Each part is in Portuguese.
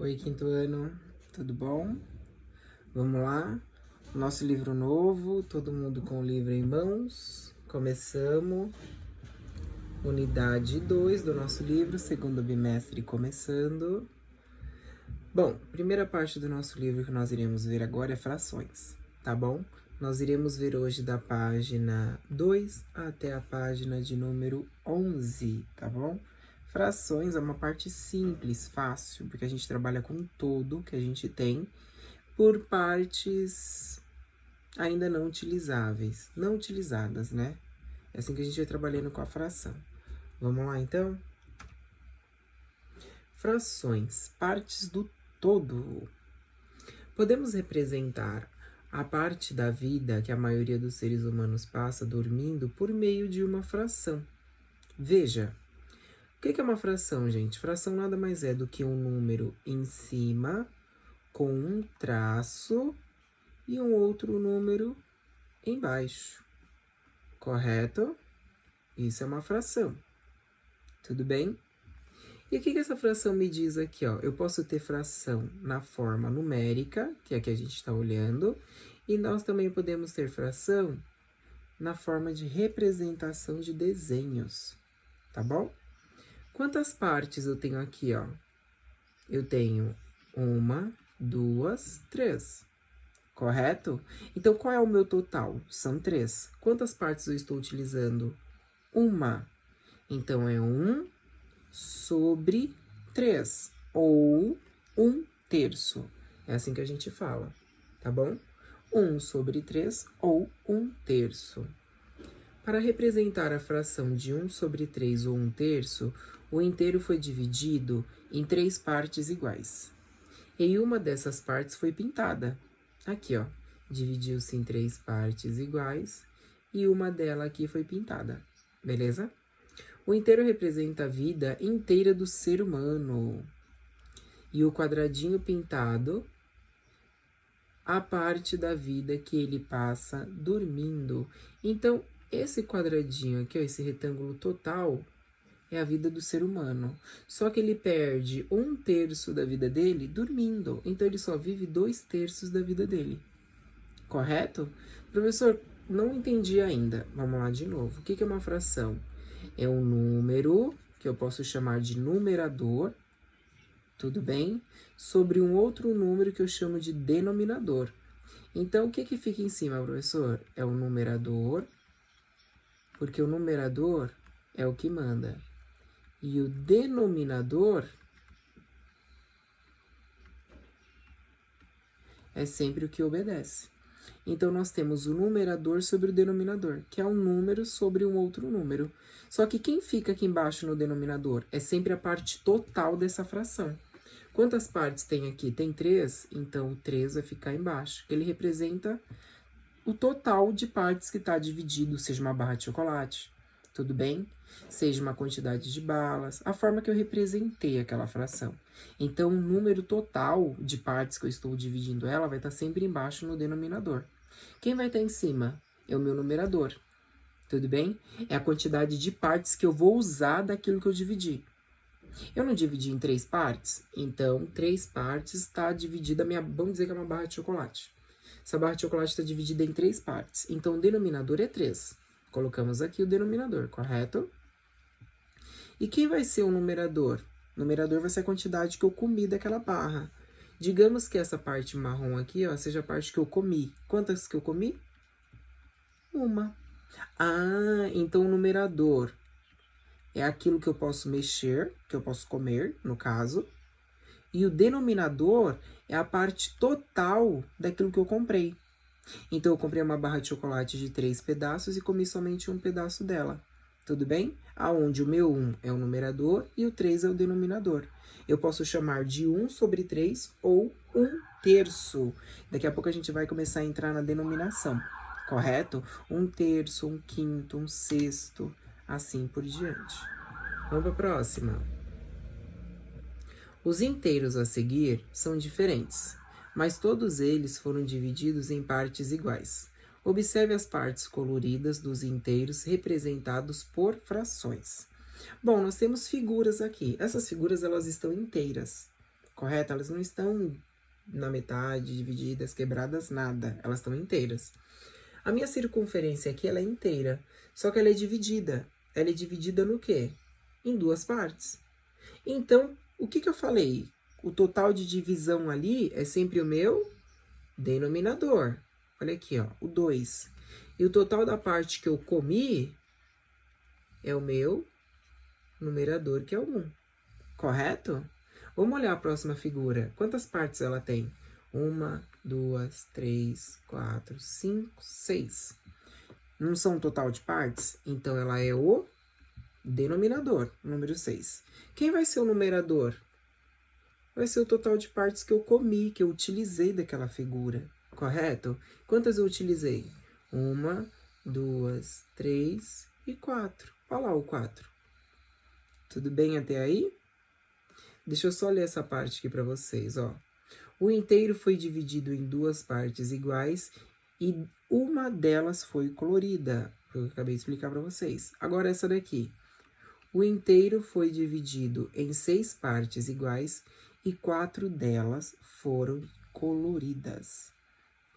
Oi, quinto ano, tudo bom? Vamos lá? Nosso livro novo, todo mundo com o livro em mãos. Começamos. Unidade 2 do nosso livro, segundo bimestre começando. Bom, primeira parte do nosso livro que nós iremos ver agora é frações, tá bom? Nós iremos ver hoje da página 2 até a página de número 11, tá bom? Frações é uma parte simples, fácil, porque a gente trabalha com todo que a gente tem por partes ainda não utilizáveis, não utilizadas, né? É assim que a gente vai trabalhando com a fração. Vamos lá, então? Frações, partes do todo. Podemos representar a parte da vida que a maioria dos seres humanos passa dormindo por meio de uma fração. Veja, o que é uma fração, gente? Fração nada mais é do que um número em cima com um traço e um outro número embaixo. Correto? Isso é uma fração. Tudo bem? E o que essa fração me diz aqui, ó? Eu posso ter fração na forma numérica, que é a que a gente está olhando, e nós também podemos ter fração na forma de representação de desenhos, tá bom? Quantas partes eu tenho aqui, ó? Eu tenho 1, 2, 3. Correto? Então, qual é o meu total? São 3. Quantas partes eu estou utilizando? 1. Então, é 1 sobre 3. Ou 1/3. É assim que a gente fala, tá bom? 1 sobre 3 ou 1/3. Para representar a fração de 1 sobre 3 ou 1/3, o inteiro foi dividido em 3 partes iguais. E uma dessas partes foi pintada. Aqui, ó. Dividiu-se em 3 partes iguais e uma delas aqui foi pintada. Beleza? O inteiro representa a vida inteira do ser humano. E o quadradinho pintado, a parte da vida que ele passa dormindo. Então, esse quadradinho aqui, ó, esse retângulo total, é a vida do ser humano. Só que ele perde 1/3 da vida dele dormindo. Então, ele só vive 2/3 da vida dele. Correto? Professor, não entendi ainda. Vamos lá de novo. O que é uma fração? É um número, que eu posso chamar de numerador, tudo bem? Sobre um outro número que eu chamo de denominador. Então, o que fica em cima, professor? É o numerador, porque o numerador é o que manda. E o denominador é sempre o que obedece. Então, nós temos o numerador sobre o denominador, que é um número sobre um outro número. Só que quem fica aqui embaixo no denominador? É sempre a parte total dessa fração. Quantas partes tem aqui? Tem 3, então o 3 vai ficar embaixo, que ele representa o total de partes que está dividido, seja uma barra de chocolate, tudo bem? Seja uma quantidade de balas, a forma que eu representei aquela fração. Então, o número total de partes que eu estou dividindo ela vai estar sempre embaixo no denominador. Quem vai estar em cima? É o meu numerador, tudo bem? É a quantidade de partes que eu vou usar daquilo que eu dividi. Eu não dividi em 3 partes? Então, 3 partes está dividida, vamos dizer que é uma barra de chocolate. Essa barra de chocolate está dividida em 3 partes. Então, o denominador é 3. Colocamos aqui o denominador, correto? E quem vai ser o numerador? O numerador vai ser a quantidade que eu comi daquela barra. Digamos que essa parte marrom aqui, ó, seja a parte que eu comi. Quantas que eu comi? 1. Ah, então o numerador é aquilo que eu posso mexer, que eu posso comer, no caso. E o denominador é a parte total daquilo que eu comprei. Então, eu comprei uma barra de chocolate de 3 pedaços e comi somente um pedaço dela. Tudo bem? Aonde o meu 1 é o numerador e o 3 é o denominador. Eu posso chamar de 1 sobre 3 ou 1/3. Daqui a pouco a gente vai começar a entrar na denominação, correto? 1/3, 1/5, 1/6, assim por diante. Vamos para a próxima. Os inteiros a seguir são diferentes, mas todos eles foram divididos em partes iguais. Observe as partes coloridas dos inteiros representados por frações. Bom, nós temos figuras aqui. Essas figuras elas estão inteiras, correto? Elas não estão na metade, divididas, quebradas, nada. Elas estão inteiras. A minha circunferência aqui, ela é inteira, só que ela é dividida. Ela é dividida no quê? Em duas partes. Então, o que eu falei? O total de divisão ali é sempre o meu denominador. Olha aqui, ó, o 2. E o total da parte que eu comi é o meu numerador, que é o 1. Correto? Vamos olhar a próxima figura. Quantas partes ela tem? 1, 2, 3, 4, 5, 6. Não são um total de partes? Então, ela é o denominador, número 6. Quem vai ser o numerador? Vai ser o total de partes que eu comi, que eu utilizei daquela figura. Correto? Quantas eu utilizei? 1, 2, 3 e 4. Olha lá o 4. Tudo bem até aí? Deixa eu só ler essa parte aqui para vocês, ó. O inteiro foi dividido em duas partes iguais e uma delas foi colorida. Eu acabei de explicar para vocês. Agora essa daqui. O inteiro foi dividido em 6 partes iguais e 4 delas foram coloridas.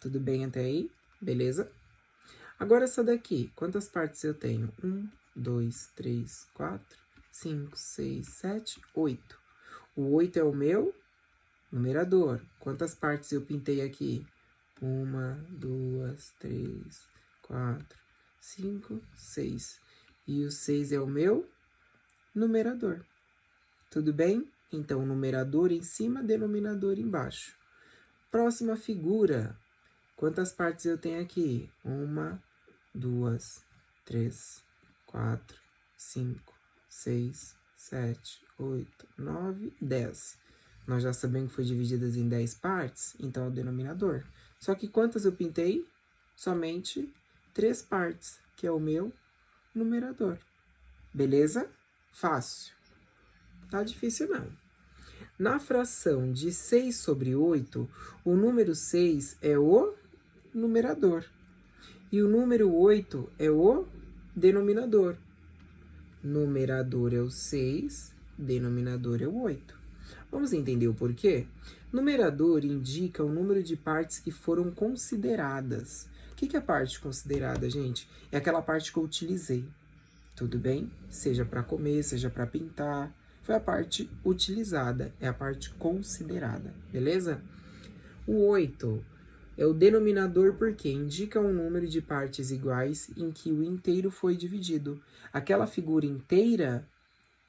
Tudo bem até aí? Beleza? Agora essa daqui. Quantas partes eu tenho? 1, 2, 3, 4, 5, 6, 7, 8. O 8 é o meu numerador. Quantas partes eu pintei aqui? 1, 2, 3, 4, 5, 6. E o 6 é o meu numerador. Tudo bem? Então, numerador em cima, denominador embaixo. Próxima figura. Quantas partes eu tenho aqui? 1, 2, 3, 4, 5, 6, 7, 8, 9, 10. Nós já sabemos que foi divididas em 10 partes, então é o denominador. Só que quantas eu pintei? Somente 3 partes, que é o meu numerador. Beleza? Fácil. Tá difícil não. Na fração de 6 sobre 8, o número 6 é o numerador. E o número 8 é o denominador. Numerador é o 6, denominador é o 8. Vamos entender o porquê? Numerador indica o número de partes que foram consideradas. O que é a parte considerada, gente? É aquela parte que eu utilizei. Tudo bem? Seja para comer, seja para pintar. Foi a parte utilizada, é a parte considerada, beleza? O 8 é o denominador porque indica um número de partes iguais em que o inteiro foi dividido. Aquela figura inteira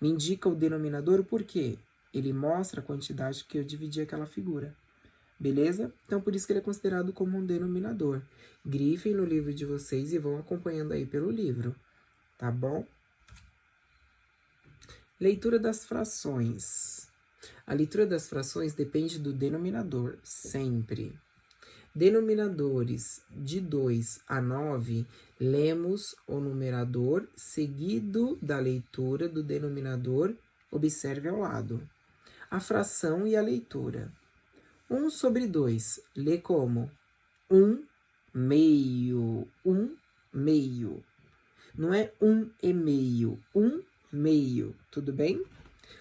me indica o denominador porque ele mostra a quantidade que eu dividi aquela figura. Beleza? Então, por isso que ele é considerado como um denominador. Grifem no livro de vocês e vão acompanhando aí pelo livro, tá bom? Leitura das frações. A leitura das frações depende do denominador, sempre. Denominadores de 2 a 9, lemos o numerador seguido da leitura do denominador, observe ao lado. A fração e a leitura. 1 sobre 2, lê como 1 meio, 1 meio. Não é 1 e meio, 1 meio, tudo bem?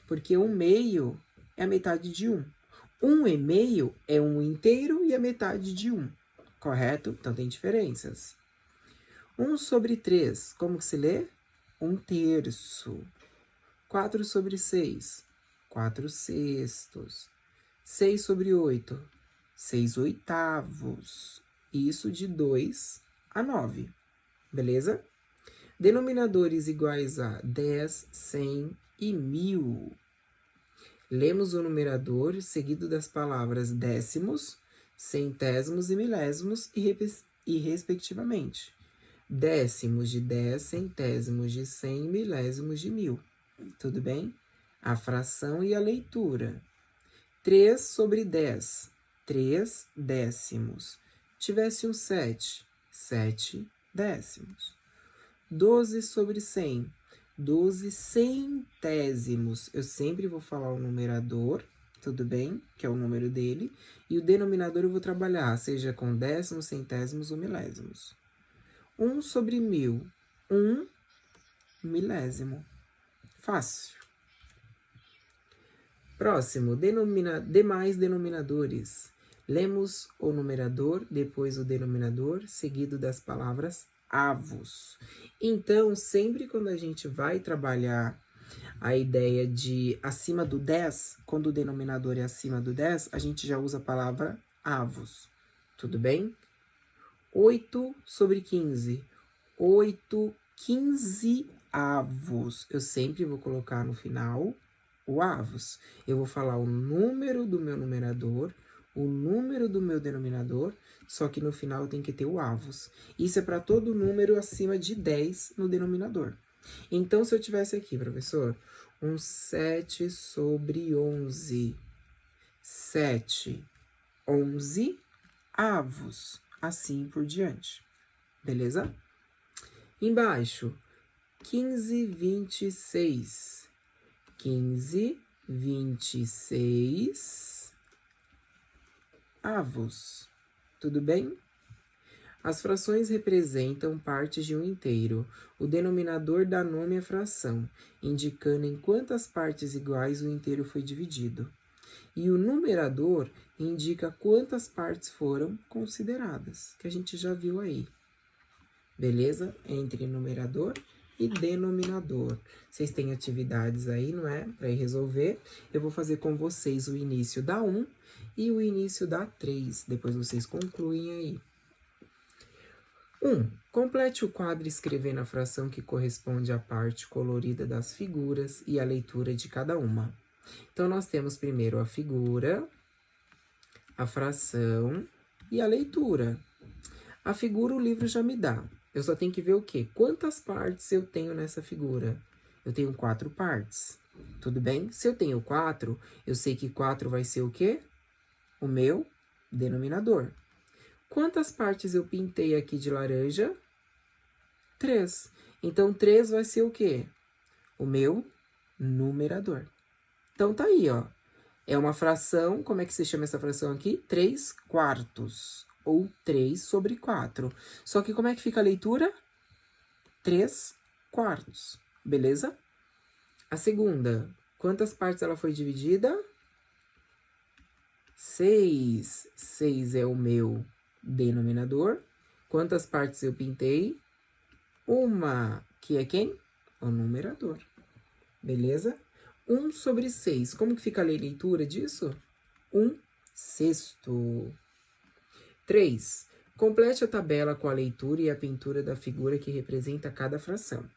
Porque 1 meio é a metade de 1. 1 e meio é 1 inteiro e a metade de 1, correto? Então tem diferenças. 1 sobre 3, como que se lê? 1 terço. 4 sobre 6, 4 sextos. 6 sobre 8, 6 oitavos. Isso de 2 a 9, beleza? Denominadores iguais a 10, 100 e 1000. Lemos o numerador seguido das palavras décimos, centésimos e milésimos e respectivamente. Décimos de 10, centésimos de 100, milésimos de 1000. Tudo bem? A fração e a leitura. 3 sobre 10, 3 décimos. Tivesse um 7, 7 décimos. 12 sobre 100, 12 centésimos. Eu sempre vou falar o numerador, tudo bem? Que é o número dele. E o denominador eu vou trabalhar, seja com décimos, centésimos ou milésimos. 1 sobre 1000, 1 milésimo. Fácil. Próximo, demais denominadores. Lemos o numerador, depois o denominador, seguido das palavras avos. Então, sempre quando a gente vai trabalhar a ideia de acima do 10, quando o denominador é acima do 10, a gente já usa a palavra avos. Tudo bem? 8 sobre 15. 8 15avos. Eu sempre vou colocar no final o avos. Eu vou falar o número do meu numerador, o número do meu denominador, só que no final tem que ter o avos. Isso é para todo número acima de 10 no denominador. Então, se eu tivesse aqui, professor, um 7 sobre 11. 7, 11 avos. Assim por diante. Beleza? Embaixo, 15, 26. 15, 26 avos. Tudo bem? As frações representam partes de um inteiro. O denominador dá nome à fração, indicando em quantas partes iguais o inteiro foi dividido. E o numerador indica quantas partes foram consideradas, que a gente já viu aí. Beleza? Entre numerador e denominador. Vocês têm atividades aí, não é? Para ir resolver. Eu vou fazer com vocês o início da 1 e o início da 3. Depois vocês concluem aí. 1. Complete o quadro escrevendo a fração que corresponde à parte colorida das figuras e a leitura de cada uma. Então, nós temos primeiro a figura, a fração e a leitura. A figura o livro já me dá. Eu só tenho que ver o quê? Quantas partes eu tenho nessa figura? Eu tenho 4 partes. Tudo bem? Se eu tenho 4, eu sei que 4 vai ser o quê? O meu denominador. Quantas partes eu pintei aqui de laranja? 3. Então, 3 vai ser o quê? O meu numerador. Então, tá aí, ó. É uma fração, como é que se chama essa fração aqui? 3 quartos, ou 3 sobre 4. Só que como é que fica a leitura? 3 quartos, beleza? A segunda, quantas partes ela foi dividida? 6. 6 é o meu denominador. Quantas partes eu pintei? Uma, que é quem? O numerador. Beleza? 1 sobre 6. Como que fica a leitura disso? 1 sexto. 3. Complete a tabela com a leitura e a pintura da figura que representa cada fração.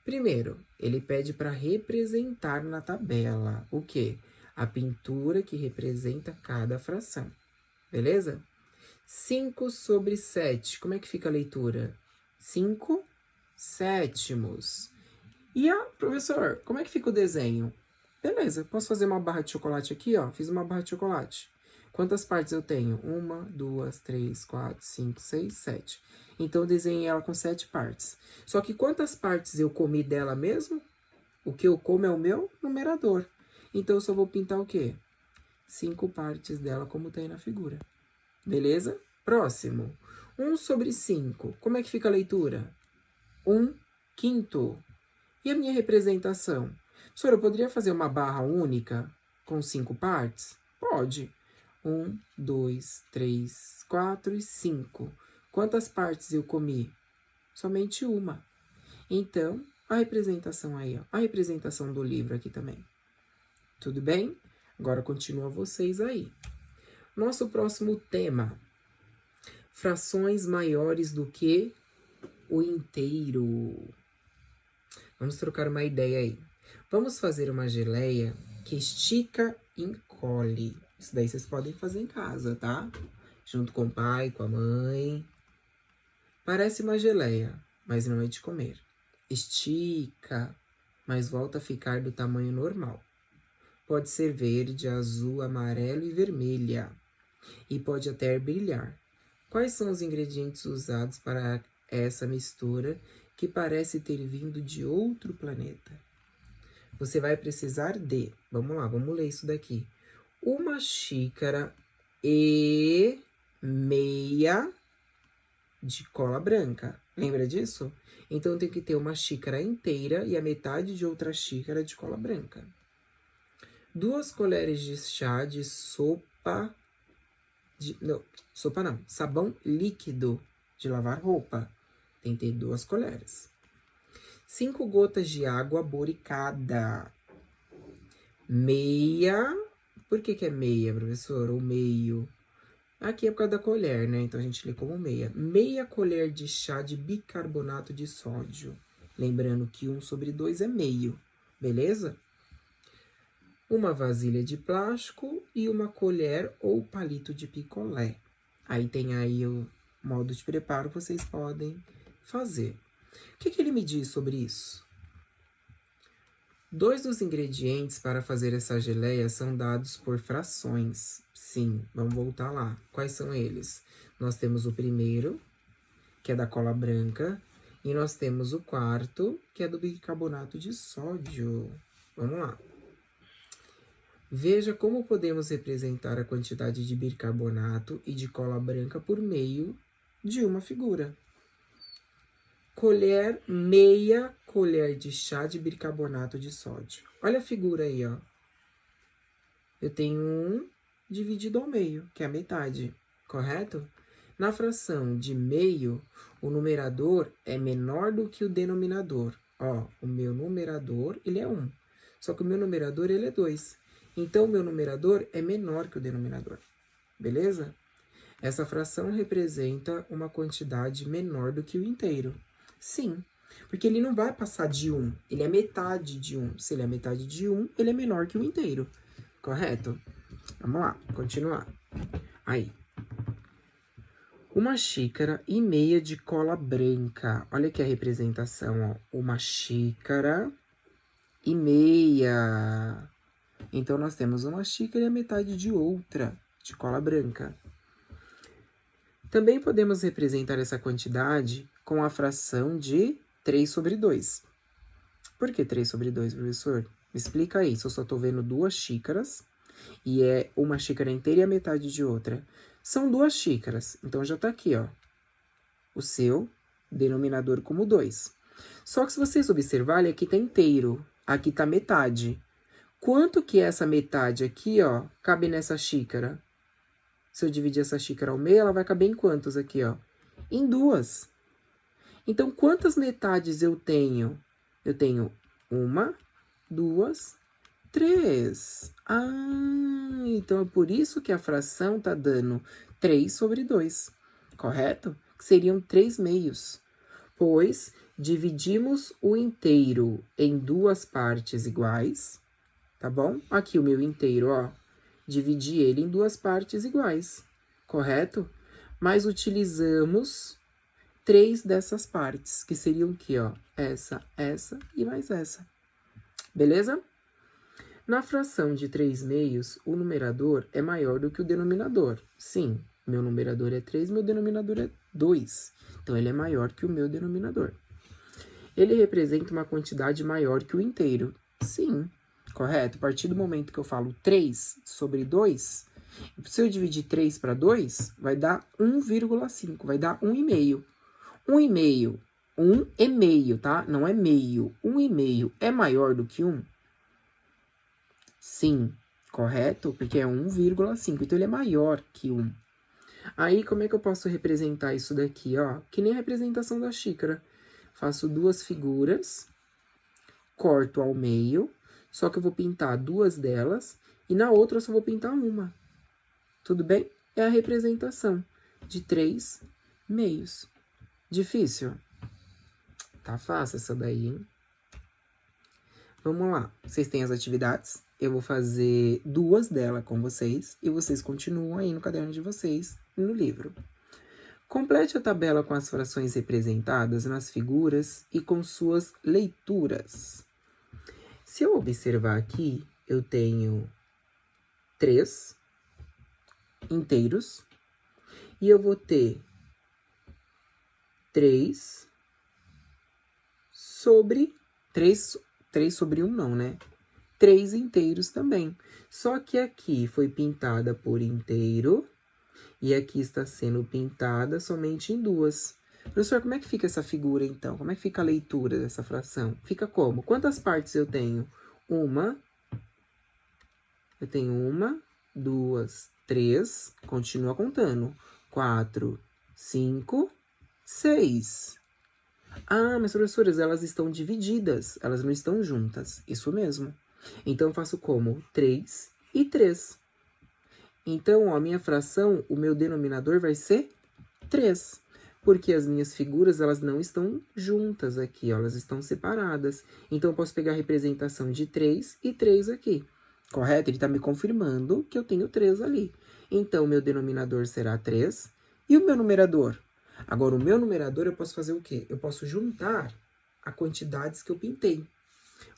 Primeiro, ele pede para representar na tabela o quê? A pintura que representa cada fração. Beleza? 5 sobre 7. Como é que fica a leitura? 5 sétimos. E, professor, como é que fica o desenho? Beleza, posso fazer uma barra de chocolate aqui, ó. Fiz uma barra de chocolate. Quantas partes eu tenho? 1, 2, 3, 4, 5, 6, 7. Então, eu desenhei ela com 7 partes. Só que quantas partes eu comi dela mesmo? O que eu como é o meu numerador. Então, eu só vou pintar o quê? 5 partes dela, como tem na figura. Beleza? Próximo. 1 sobre 5. Como é que fica a leitura? 1 quinto. E a minha representação? Senhor, eu poderia fazer uma barra única com 5 partes? Pode. 1, 2, 3, 4 e 5. Quantas partes eu comi? Somente uma. Então, a representação aí, ó. A representação do livro aqui também. Tudo bem? Agora continua vocês aí. Nosso próximo tema. Frações maiores do que o inteiro. Vamos trocar uma ideia aí. Vamos fazer uma geleia que estica e encolhe. Isso daí vocês podem fazer em casa, tá? Junto com o pai, com a mãe. Parece uma geleia, mas não é de comer. Estica, mas volta a ficar do tamanho normal. Pode ser verde, azul, amarelo e vermelha. E pode até brilhar. Quais são os ingredientes usados para essa mistura que parece ter vindo de outro planeta? Você vai precisar de, vamos lá, vamos ler isso daqui. 1 xícara e meia de cola branca. Lembra disso? Então, tem que ter 1 xícara inteira e a metade de outra xícara de cola branca. 2 colheres de chá de sopa sabão líquido de lavar roupa. Tem que ter 2 colheres. 5 gotas de água boricada. Meia. Por que é meia, professor? Ou meio? Aqui é por causa da colher, né? Então a gente lê como meia. Meia colher de chá de bicarbonato de sódio. Lembrando que 1/2 é meio, beleza? Uma vasilha de plástico e uma colher ou palito de picolé. Aí tem aí o modo de preparo que vocês podem fazer. O que ele me diz sobre isso? 2 dos ingredientes para fazer essa geleia são dados por frações. Sim, vamos voltar lá. Quais são eles? Nós temos o primeiro, que é da cola branca, e nós temos o quarto, que é do bicarbonato de sódio. Vamos lá. Veja como podemos representar a quantidade de bicarbonato e de cola branca por meio de uma figura. Meia colher de chá de bicarbonato de sódio. Olha a figura aí, ó. Eu tenho 1 dividido ao meio, que é a metade, correto? Na fração de meio, o numerador é menor do que o denominador. Ó, o meu numerador, ele é 1. Só que o meu numerador, ele é 2. Então, o meu numerador é menor que o denominador. Beleza? Essa fração representa uma quantidade menor do que o inteiro. Sim, porque ele não vai passar de 1. Ele é metade de 1. Se ele é metade de 1, ele é menor que o inteiro. Correto? Vamos lá, continuar. Aí. 1,5 xícaras de cola branca. Olha aqui a representação, ó. 1,5 xícaras. Então, nós temos 1 xícara e a metade de outra, de cola branca. Também podemos representar essa quantidade com a fração de 3/2. Por que 3/2, professor? Me explica aí, se eu só estou vendo 2 xícaras e é 1 xícara inteira e a metade de outra. São 2 xícaras, então já está aqui, ó, o seu denominador como 2. Só que se vocês observarem, aqui está inteiro, aqui está metade. Quanto que essa metade aqui, ó, cabe nessa xícara? Se eu dividir essa xícara ao meio, ela vai caber em quantos aqui, ó? Em 2. Então, quantas metades eu tenho? Eu tenho 1, 2, 3. Então é por isso que a fração tá dando 3/2, correto? Que seriam 3 meios. Pois dividimos o inteiro em 2 partes iguais, tá bom? Aqui o meu inteiro, ó. Dividi ele em 2 partes iguais, correto? Mas utilizamos 3 dessas partes, que seriam aqui, ó. Essa e mais essa. Beleza? Na fração de 3 meios, o numerador é maior do que o denominador. Sim, meu numerador é 3, meu denominador é 2. Então, ele é maior que o meu denominador. Ele representa uma quantidade maior que o inteiro. Sim, correto? A partir do momento que eu falo 3/2, se eu dividir 3 para 2, vai dar 1,5, vai dar 1,5. 1,5, 1,5, tá? Não é meio. 1,5 é maior do que 1? Sim, correto? Porque é 1,5, então ele é maior que 1. Aí, como é que eu posso representar isso daqui, ó? Que nem a representação da xícara. Faço 2 figuras, corto ao meio, só que eu vou pintar 2 delas, e na outra eu só vou pintar 1. Tudo bem? É a representação de 3 meios. Difícil? Tá fácil essa daí, hein? Vamos lá. Vocês têm as atividades? Eu vou fazer 2 delas com vocês, e vocês continuam aí no caderno de vocês, no livro. Complete a tabela com as frações representadas nas figuras e com suas leituras. Se eu observar aqui, eu tenho 3 inteiros e eu vou ter 3 sobre 1 não, né? 3 inteiros também. Só que aqui foi pintada por inteiro e aqui está sendo pintada somente em 2. Professor, como é que fica essa figura, então? Como é que fica a leitura dessa fração? Fica como? Quantas partes eu tenho? 1, Eu tenho 1, 2, 3, continua contando. 4, 5, 6. Ah, mas professoras, elas estão divididas, elas não estão juntas. Isso mesmo. Então, eu faço como? 3 e 3. Então, ó, a minha fração, o meu denominador vai ser 3. Porque as minhas figuras, elas não estão juntas aqui, ó, elas estão separadas. Então, eu posso pegar a representação de 3 e 3 aqui. Correto? Ele está me confirmando que eu tenho 3 ali. Então, o meu denominador será 3. E o meu numerador? Agora, o meu numerador, eu posso fazer o quê? Eu posso juntar as quantidades que eu pintei.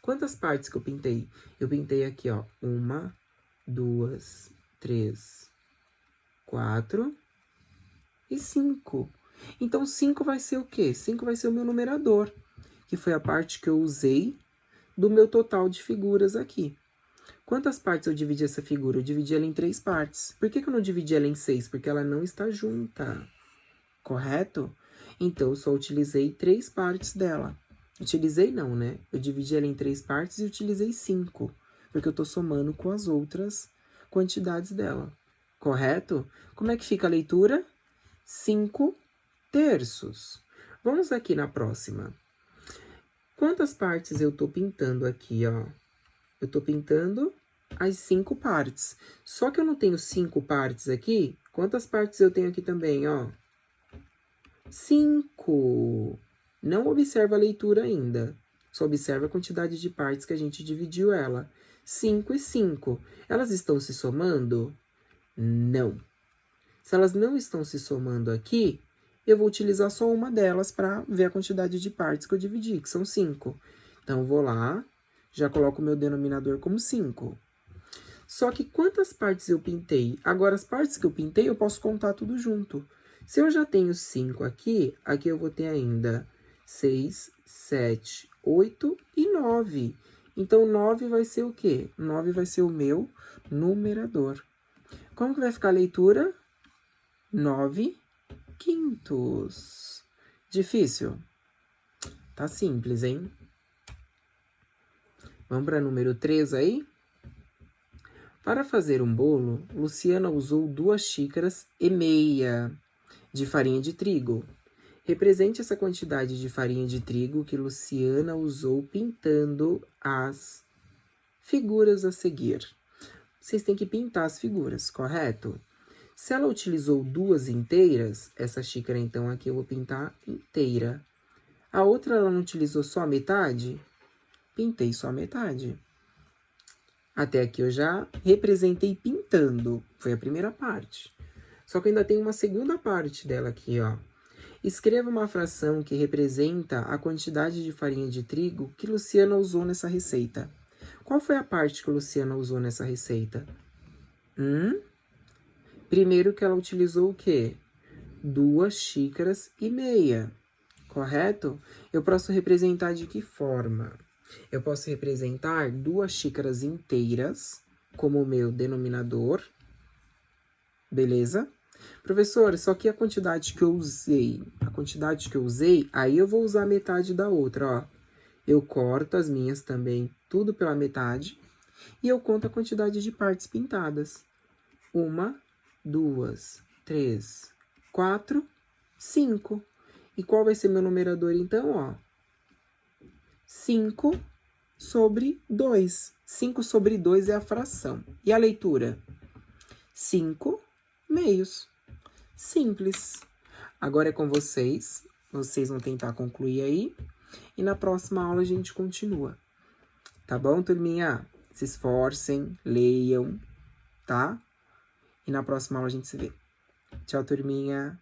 Quantas partes que eu pintei? Eu pintei aqui, ó, 1, 2, 3, 4 e 5. Então, 5 vai ser o quê? 5 vai ser o meu numerador, que foi a parte que eu usei do meu total de figuras aqui. Quantas partes eu dividi essa figura? Eu dividi ela em 3 partes. Por que eu não dividi ela em 6? Porque ela não está junta, correto? Então, eu só utilizei 3 partes dela. Utilizei não, né? Eu dividi ela em 3 partes e utilizei 5, porque eu estou somando com as outras quantidades dela, correto? Como é que fica a leitura? 5 terços. Vamos aqui na próxima. Quantas partes eu estou pintando aqui, ó? Eu estou pintando as 5 partes. Só que eu não tenho 5 partes aqui. Quantas partes eu tenho aqui também, ó? 5. Não observa a leitura ainda. Só observa a quantidade de partes que a gente dividiu ela. 5 e 5. Elas estão se somando? Não. Se elas não estão se somando aqui, eu vou utilizar só uma delas para ver a quantidade de partes que eu dividi, que são 5. Então, eu vou lá, já coloco o meu denominador como 5. Só que quantas partes eu pintei? Agora, as partes que eu pintei, eu posso contar tudo junto. Se eu já tenho 5 aqui, aqui eu vou ter ainda 6, 7, 8 e 9. Então, 9 vai ser o quê? 9 vai ser o meu numerador. Como que vai ficar a leitura? 9 quintos. Difícil? Tá simples, hein? Vamos para número 3 aí? Para fazer um bolo, Luciana usou 2 xícaras e meia de farinha de trigo. Represente essa quantidade de farinha de trigo que Luciana usou pintando as figuras a seguir. Vocês têm que pintar as figuras, correto? Se ela utilizou 2 inteiras, essa xícara então aqui eu vou pintar inteira. A outra ela não utilizou só a metade? Pintei só a metade. Até aqui eu já representei pintando. Foi a primeira parte. Só que ainda tem uma segunda parte dela aqui, ó. Escreva uma fração que representa a quantidade de farinha de trigo que Luciana usou nessa receita. Qual foi a parte que Luciana usou nessa receita? Primeiro que ela utilizou o quê? 2 xícaras e meia, correto? Eu posso representar de que forma? Eu posso representar 2 xícaras inteiras como o meu denominador, beleza? Professor, só que a quantidade que eu usei, aí eu vou usar a metade da outra, ó. Eu corto as minhas também, tudo pela metade, e eu conto a quantidade de partes pintadas. 1, 2, 3, 4, 5. E qual vai ser meu numerador, então, ó? 5 sobre 2. 5 sobre 2 é a fração. E a leitura? 5 meios. Simples. Agora é com vocês. Vocês vão tentar concluir aí. E na próxima aula a gente continua. Tá bom, turminha? Se esforcem, leiam, tá? E na próxima aula a gente se vê. Tchau, turminha.